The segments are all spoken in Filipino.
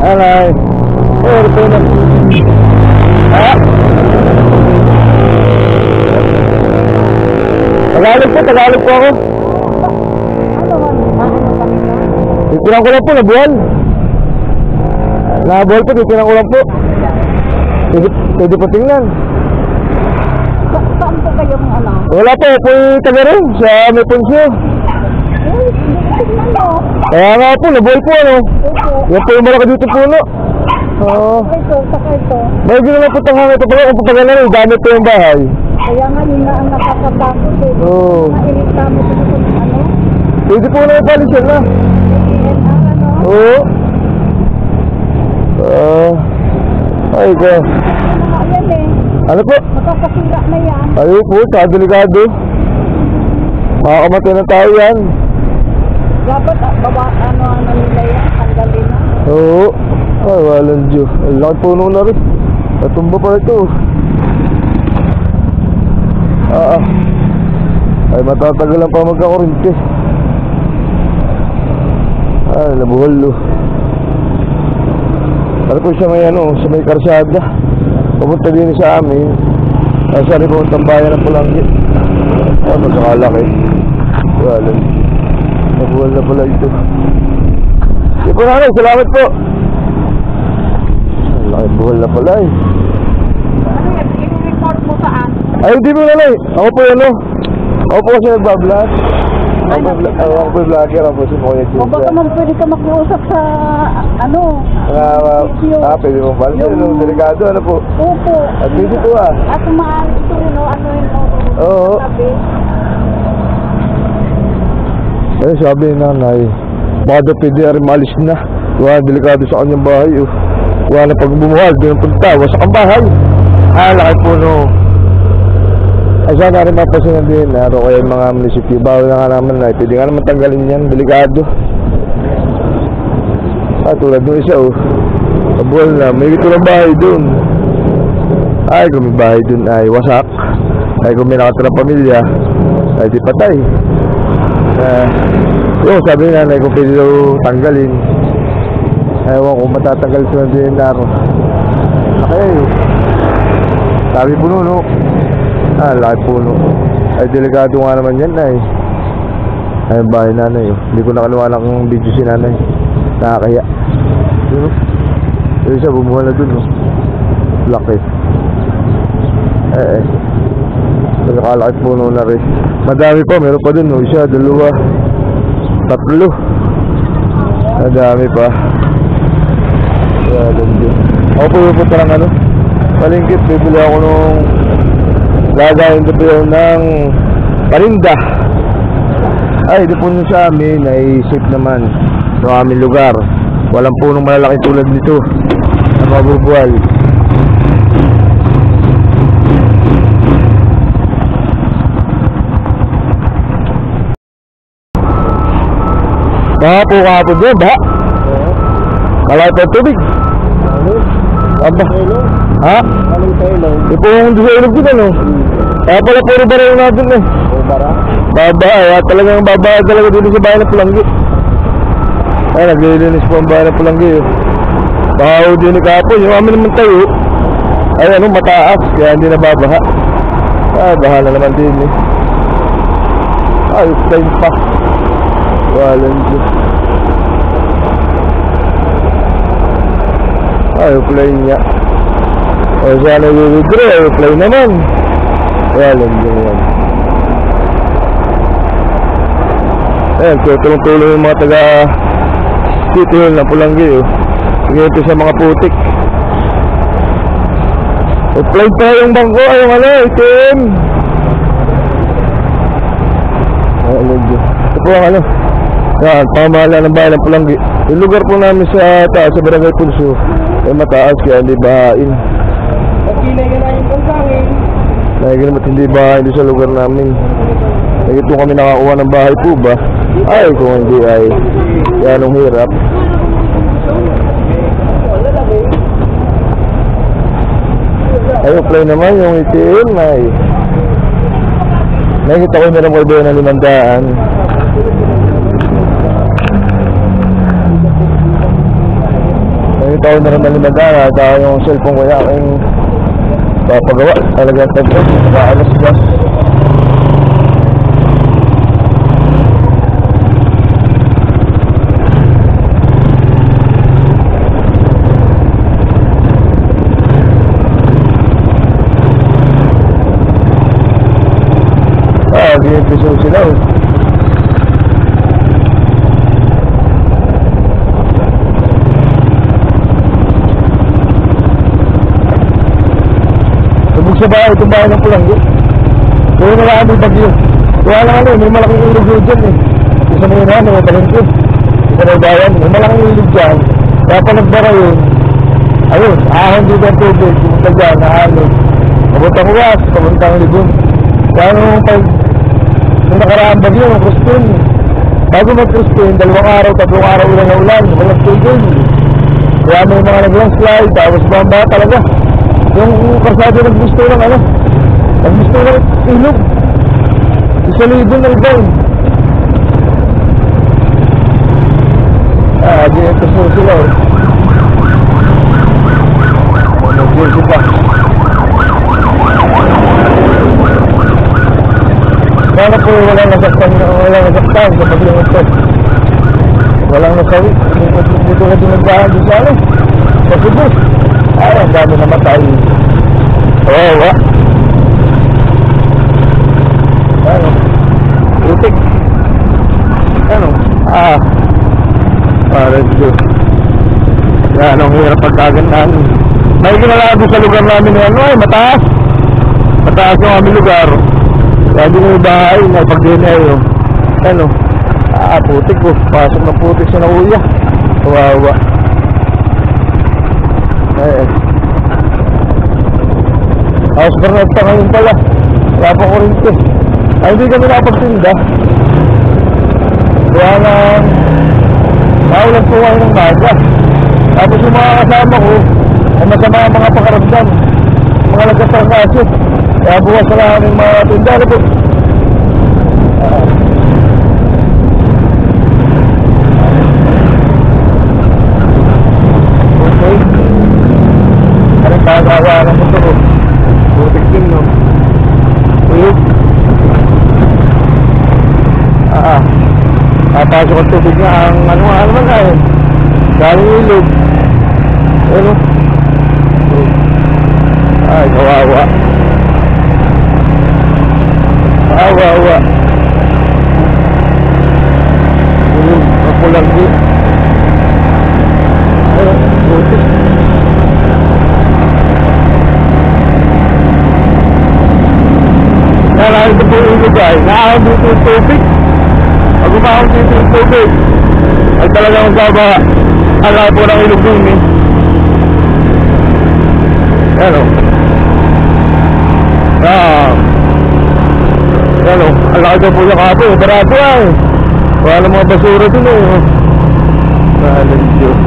Alay. Oh, ito na. Ha? Tagalog po ako. Titirang ko lang po, nabuhal. Nabuhal po, titirang ko lang po. Pwede po tingnan. Saan po kayong ano? Wala po, po yung taga rin sa may punsyo. Tingnan mo. Kaya nga po, nabuhal po ano. Yan po yung malaki dito puno. Oo. Ito, saka ito. May gano'n lang po tanghang ito pala kung patagal na rin, dami po yung bahay. Kaya nga yun na ang nakakatakot eh. Oo. Nairita mo dito sa ano? Pwede po na yung palisyan na. PNR ano? Oo. Ay ko. Ayan eh. Ano po? Makakasira na yan. Ayun po, sa delikado. Makakamatay na tayo yan. Dapat baba ano nila yan. Tanggalin na. Oo. Ay, walang Diyo. Ay, laki puno na rin. Natumba pa ito. Ay, matatagalan pa magkakurinte. Ay, nabuhal lo. Ano po siya may ano, sa may karsada. Pupunta din sa amin. Sa ribon ng bayan ng Pulanggi. Ay, magkakalaki. Walang Diyo. Nabuhal na pala ito. Sige po nanay, salamat po. Ay, buhal na pala eh. Ano yan? I-report mo saan? Ay, hindi mo nanay. Ako po yan o. Ako po kasi nagbablog. Ako po yung vlogger. Ako po si Moya O baka Chinsa. man pwede ka makiusap sa ano? Pwede mong balik. Ano, delikado, ano po? Opo. At pwede po ah. At maaari ito, no? Ano yun? Oo. Sabi. Eh, sabi ni nanay, baka daw pwede rin malis na. Wala, delikado sa kanyang bahay oh. Wala na pag bumuhal, doon punta, wasak ang bahay. Laki po no. Ay, sana rin mapasingan din, naro kayo mga munisipyo. Bawal na nga naman na, pwede nga naman tanggalin yan, delikado. Tulad nung isa oh. Kabuhal na, may ito ng bahay doon. Ay, kung may bahay doon ay wasak. Ay, kung may nakatirang pamilya, ay di patay. Sabi nga nanay kung pwede daw tanggalin. Ewan kung matatanggal sa din na ako. Laki yun. Sabi puno no. Laki puno. Ay delikado nga naman yan ay. Ay bahay nanay oh. Hindi ko nakaluwa ng video si nanay. Nakakaya. Yun oh. Yung isa bumuha na dun oh. Laki. Nakakalaki puno na rin. Madami pa, meron pa dun oh. Isa, dalawa, tatlo. Madami pa. Ako po yung punta ng ano palingkit, bibili ako nung gagawin ko po ng paninda. Ay, di po nyo sa amin ay safe naman sa aming lugar. Walang punong malalaki tulad nito na mabubuhal. Baka po kahapon din ba? Kalay pa tubig. Aba. Ha? Ito yung hindi sa ilog din ano. Kaya pala puro baril natin eh. Baba, talagang baba talaga dito sa bayan ng Pulanggi. Ay, naglilinis po ang bayan ng Pulanggi eh. Bahaw din ni kapon, yung amin naman tayo. Ay ano, mataas, kaya hindi nababaha. Baha na naman din eh. Ayos time pa. Walang Diyos. Play niya. O siya nag-withdraw, play naman. Walang Diyos yan. Ayan, tulong-tulong yung mga taga-City Hall ng Pulanggi oh. Ito sa mga putik. Play pa yung bangko, yung ano, itim. Walang Diyos. Ito po ang ano. Yan, pamahala ng bayan ng Pulanggi. Yung lugar po namin sa taas, sa Barangay Pulso, ay mataas kaya hindi bahain. Pinaganayin kong sangin. Nagigilamat hindi bahain doon sa lugar namin. Nagito kami nakakuha ng bahay po ba? Ay, kung hindi ay yanong hirap. Ay, play naman yung itim ay. Nakikita ko meron ko doon ng 500. ikaw na rin malimadan at yung cellphone ko yung aking papagawa. Talagang tagpo, nakaalas gas. Ginagpiso sila eh. Tubog sa bahay, itong bahay ng Pulanggi. Kaya na lang may bagyo. Kaya lang ano, may malaking ilog dyan eh. Isa mo yun na, may talingkid. Isa na bayan, may malaking ilog dyan. Kaya pa nagbara yun. Ayun, ahon dito ang tubig. Pumunta dyan, nahalog. Pabuntang uwas, pabuntang ligon. Kaya nung nung nakaraan bagyo, ng Crispin. Bago mag-Crispin, 2 araw, 3 araw ulang na ulan, walang tubig. Kaya may mga nag-landslide, tapos bamba talaga. Yung kasado nag-gusto ng ano, nag-gusto ng ilog. Isa libon ng down. Ginito sila eh. Nag-jersey pa. Sana po walang nasaktan sa paglingot ko. Walang nasawi. Dito na dinagdahan doon sa ano. Sa Cebu. Ay, ang dami namatay. Oo, wa. Ano? Utik. Ano? Let's go. Yan, ang hirap pagkagandahan. May ginalago sa lugar namin ano ay mataas. Mataas yung aming lugar. Sabi mo yung bahay, nagpag-dinay yun. Ano? Putik ko. Pasok ng putik sa nauya. Kawawa. House Bernard pa ngayon pala. Wala pa kurente. Ay, hindi kami nakapagtinda. Kaya nga, naulang po kayo ng maga. Tapos yung mga kasama ko, ay masama ang mga pakaramdam. Mga nagkasarkasyon. Kaya bukas na lang ang mga tinda na po. Okay. Parang kagawa ng mundo ko. Butik din, no? Uyog. Papasok ang tubig nga ang ano man kayo. Galing ilog. Ano? Ay, kawawa. Kawawa. Ilog, Pulanggi. Ayun, butik. Nalahin ko po yung ilog ay. Naahon dito yung tubig. Pag umahon dito yung tubig, ay talagang magbaba. Ala po ng ilog din eh. Ano? Ano? Ang laki daw po yung kapo. Barado ay. Wala mga basura din eh. Mahalang Diyos.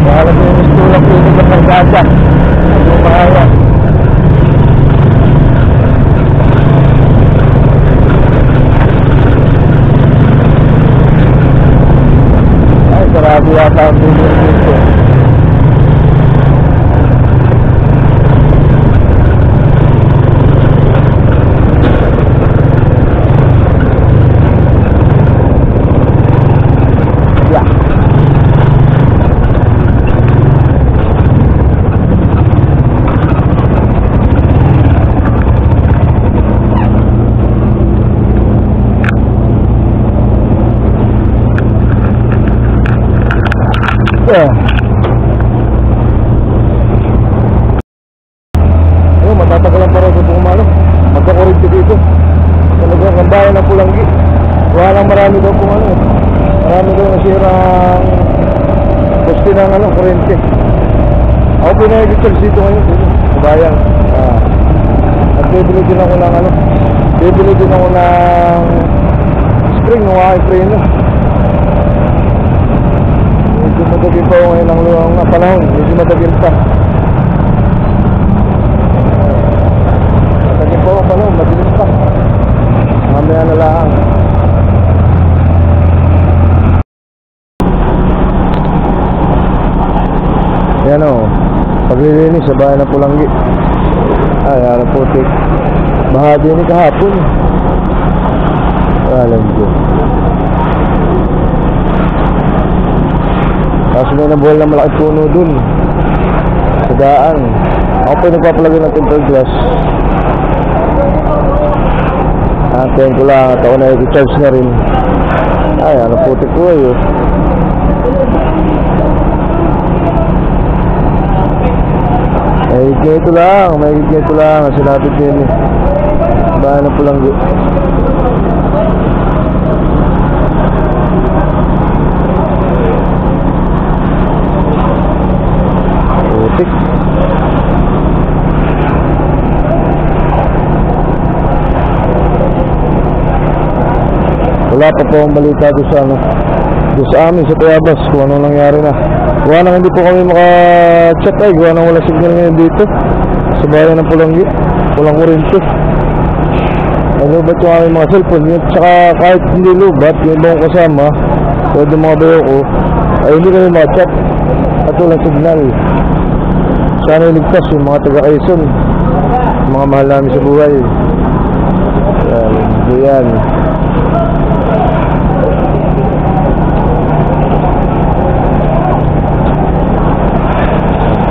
Mahalang yung mistulak po yung magkakasa. Ang mahaya. Ay, sarado yata ang tulong dito. Matatagalan pa rin sa buong malo. Magkakurinti dito. Talagang ang bayan ng Pulanggi. Walang marami daw kung ano. Marami daw nasirang poste ng ano, kurente. Ako pinag-charge dito ngayon. Sa bayan. At bibili din ako ng ano. Bibili din ako ng spring ng aking preno. Medyo matagin pa ngayon ang panahon. Medyo matagin pa. Matagin pa ang panahon. Madilis pa. Mamaya na lang. Yan o, paglilinis sa bahay ng Pulanggi. Ay, harap putik. Bahagi ni kahapon. Alam ko. Tapos may nabuhal na malaking puno dun sa daan. Ako po nagpapalagay ng tempered glass. Antayin ko lang at ako na i-charge na rin. Ay, ano putik ko ay oh. May ganito lang ang sinapit din eh. Bahay ng Pulanggi. Putik. Wala pa po ang balita doon sa ano, doon sa amin sa Tayabas kung anong nangyari na. Gawa nang hindi po kami maka-check ay gawa nang wala signal ngayon dito sa bayan ng Pulanggi. Walang kuryente. Ay lubat yung aming mga cellphone yun. Tsaka kahit hindi lubat, yung ibang kasama o yung mga bayo ko ay hindi kami maka-check at walang signal. Sana iligtas yung mga taga-Quezon, yung mga mahal namin sa buhay. Yan.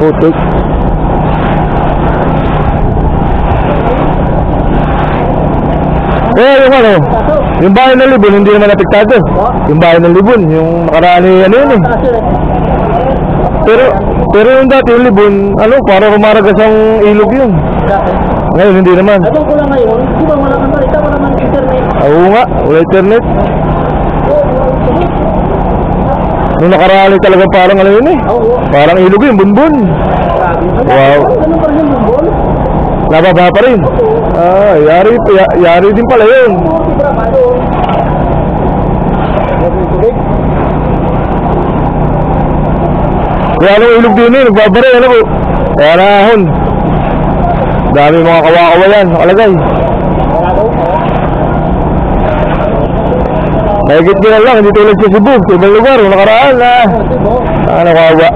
Putik. Yung ano, yung bahay ng Libon hindi naman apektado. Yung bahay ng Libon, yung nakaraan ano yun eh. Pero yung dati yung Libon, ano, para rumaragas ang ilog yun. Ngayon hindi naman. Ewan ko lang ngayon, di ba wala kang marita, wala kang internet? Oo nga, wala internet. Nung nakaraan talaga parang ano yun eh. Parang ilog yun, bunbun. Wow. Ganun pa rin yung bumbol? Nababa pa rin. Ah, yari din pala yun. Kaya anong ilog din eh, nagbabara yan ako. Kaya nahon. Dami mga kawa-kawa yan, nakalagay. Mahigit nila lang, hindi tulad sa Cebu. Sa ibang lugar, nakaraan na. Nakawa.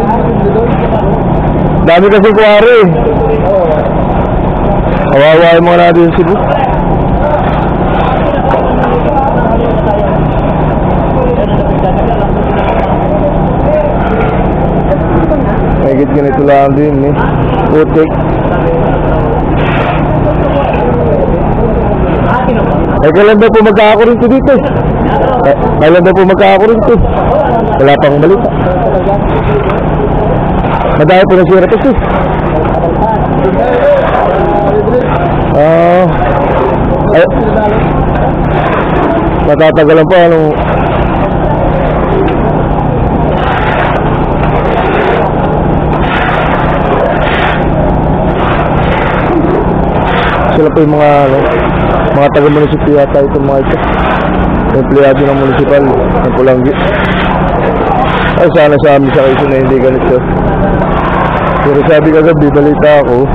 Dami kasi kuwari. Kawawa yung mga natin sa Cebu. Mahigit ganito lang din eh. Putik. Eh, kailan ba po magkakakurinto dito? Kailan ba po magkakakurinto? Wala pang balita. Madami po nasira kasi. Ay, matatagalan pa ano. Sila po yung mga taga-munisipyo yata itong mga ito. Empleyado ng munisipal ng Pulanggi. Ay sana sa amin sa Quezon na hindi ganito. Pero sabi kagabi, balita ako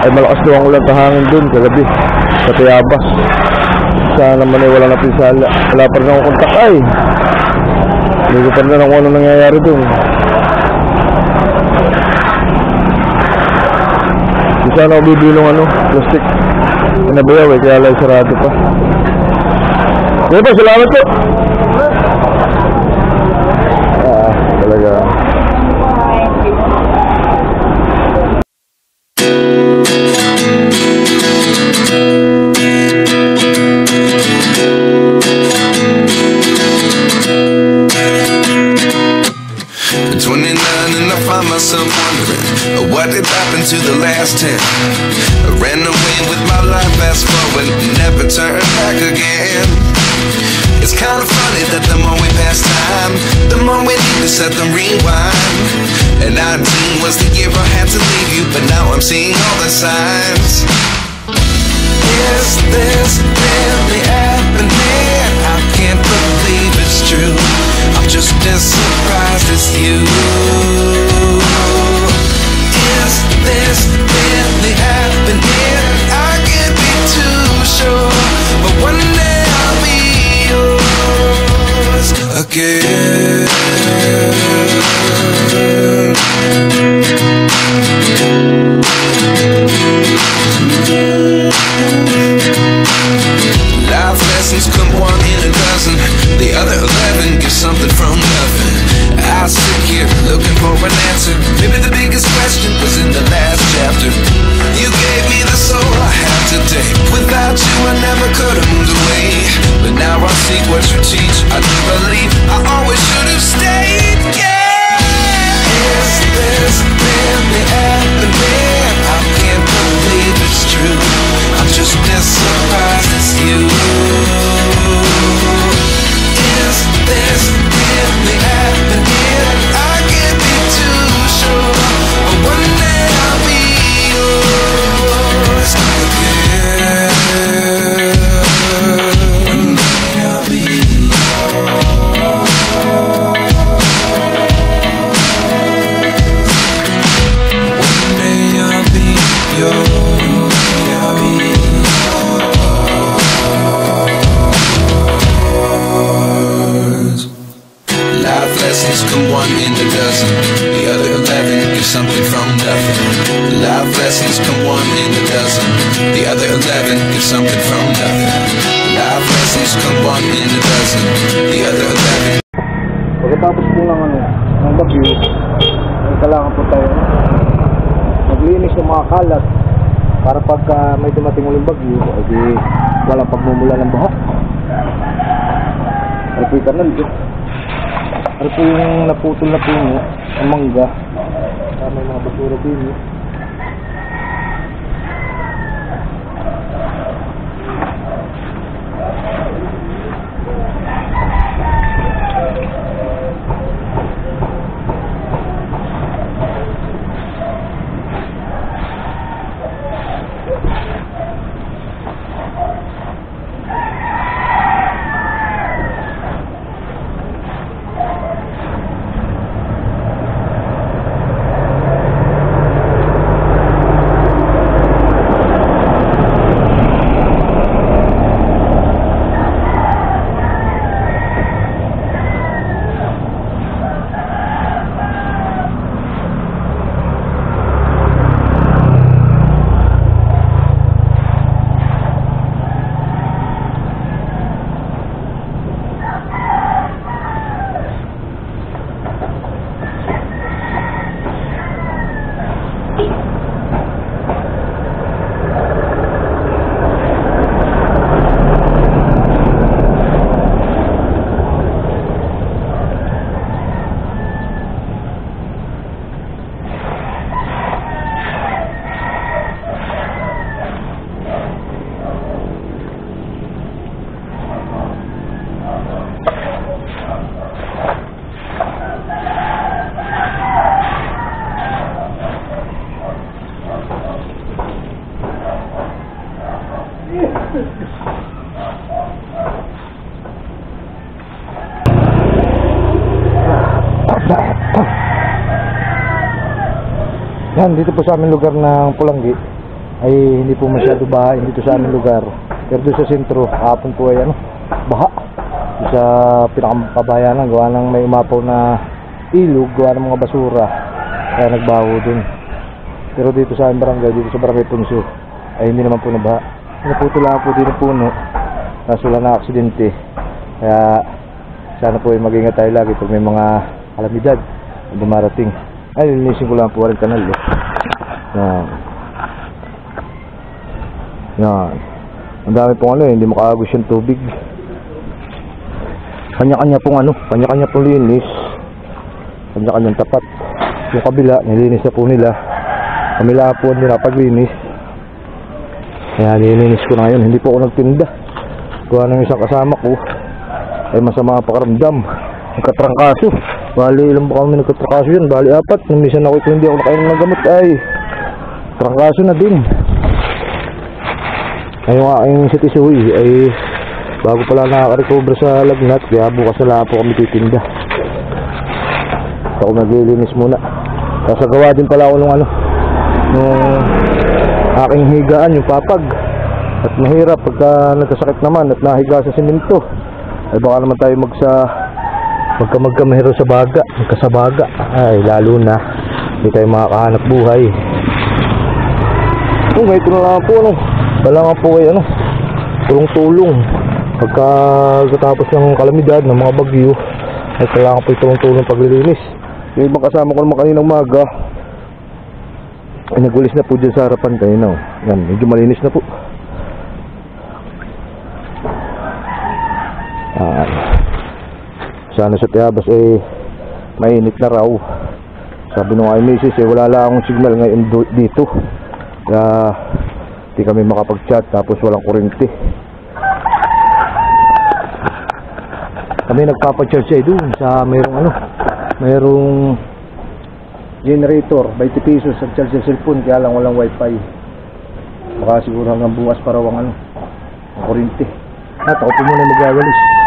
ay malakas daw ang ulan tahangin dun kagabi sa Tayabas. Sana naman ay wala na pinsala. Wala pa rin akong kontak ay. Hindi ko pa rin kung ano nangyayari dun. Di sana ako bibilong plastic. Nabayaw eh, kaya lang sarado pa. Ngayon po, salamat po. Talaga. At 29 and I find myself wondering what did happen to the last 10. I ran away with my life, fast forward, never turn back again. It's kind of funny that the more we pass time, the more we need to set the rewind. And 19 was the year I had to leave you, but now I'm seeing all the signs. Is this really happening? I can't believe it's true. I'm just as surprised as you. Is this really happening? I can't be too sure, but one day I'll be yours again. for an answer. Maybe the biggest question was in the last chapter. You gave me the soul I have today. Without you I never could have moved away. But now I see what you teach. I do believe I always should have stayed. Yeah. Is this really happening? I can't believe it's true. I'm just as surprised as you. Is this really happening? I can't be too sure. But one day I'll be yours again. One day I'll be yours. One day I'll be yours. I'll be yours. Life lessons come one in a dozen. The other 11 give something from nothing. Life lessons come one in a dozen. The other 11 give something from nothing. Life lessons come one in a dozen. The other 11. Pagkatapos po ng bagyo, ay kailangan po tayo maglinis ng mga kalat para pagka may dumating uling bagyo, ay di walang pagmumula ng baha. Ay po yung kanal dyan. Ay po yung naputol na puno, ang mangga. May mga basura din. Yan, dito po sa aming lugar ng Pulanggi ay hindi po masyado baha dito sa aming lugar. Pero doon sa sentro, hapon po ay baha. Doon sa pinakapabayanan, gawa ng may umapaw na ilog, gawa ng mga basura. Kaya nagbaho dun. Pero dito sa aming barangay, dito sa Barangay Punso, ay hindi naman po nabaha. Naputol lang po din ng puno, kaso wala na aksidente. Kaya sana po ay mag-ingat tayo lagi pag may mga kalamidad na dumarating. Ay, linisin ko lang po rin kanal. Yan. Yan. Ang dami pong hindi makaagos yung tubig. Kanya-kanya pong kanya-kanya pong linis. Kanya-kanyang tapat. Yung kabila, nilinis na po nila. Kamila po hindi napaglinis. Kaya nilinis ko na ngayon. Hindi po ako nagtinda. Gawa ng isang kasama ko ay masama pakaramdam. Nagkatrangkaso. Bali ilang ba kami nagkatrangkaso yun? Bali 4. Nung minsan ako kung hindi ako nakainom ng gamot ay trangkaso na din. Ay yung aking si Tisuy ay bago pala nakaka-recover sa lagnat. Kaya bukas na lang po kami titinda. Ako naglilinis muna. Sasagawa din pala ako nung nung aking higaan, yung papag. At mahirap pagka nagkasakit naman at nahiga sa simento. Ay baka naman tayo magkamahiro sa baga, magkasabaga. Ay lalo na hindi tayo makakahanap buhay. Ngayon ito na lang po wala nga po kayo tulong-tulong pagkatapos ng kalamidad ng mga bagyo. Ay kailangan po tulong-tulong paglilinis. Yung ibang kasama ko naman kaninang umaga ay nagulis na po dyan sa harapan kayo na. Yan, medyo malinis na po. Sana sa Tayabas mainit na raw. Sabi nung ay misis wala lang akong signal ngayon dito. Kaya di kami makapag-chat tapos walang kuryente. Kami nagpapa-charge doon sa mayroong generator, 20 pesos sa charge sa cellphone, kaya lang walang wifi. Baka siguro hanggang bukas para ang kuryente. At ako po muna magwawalis.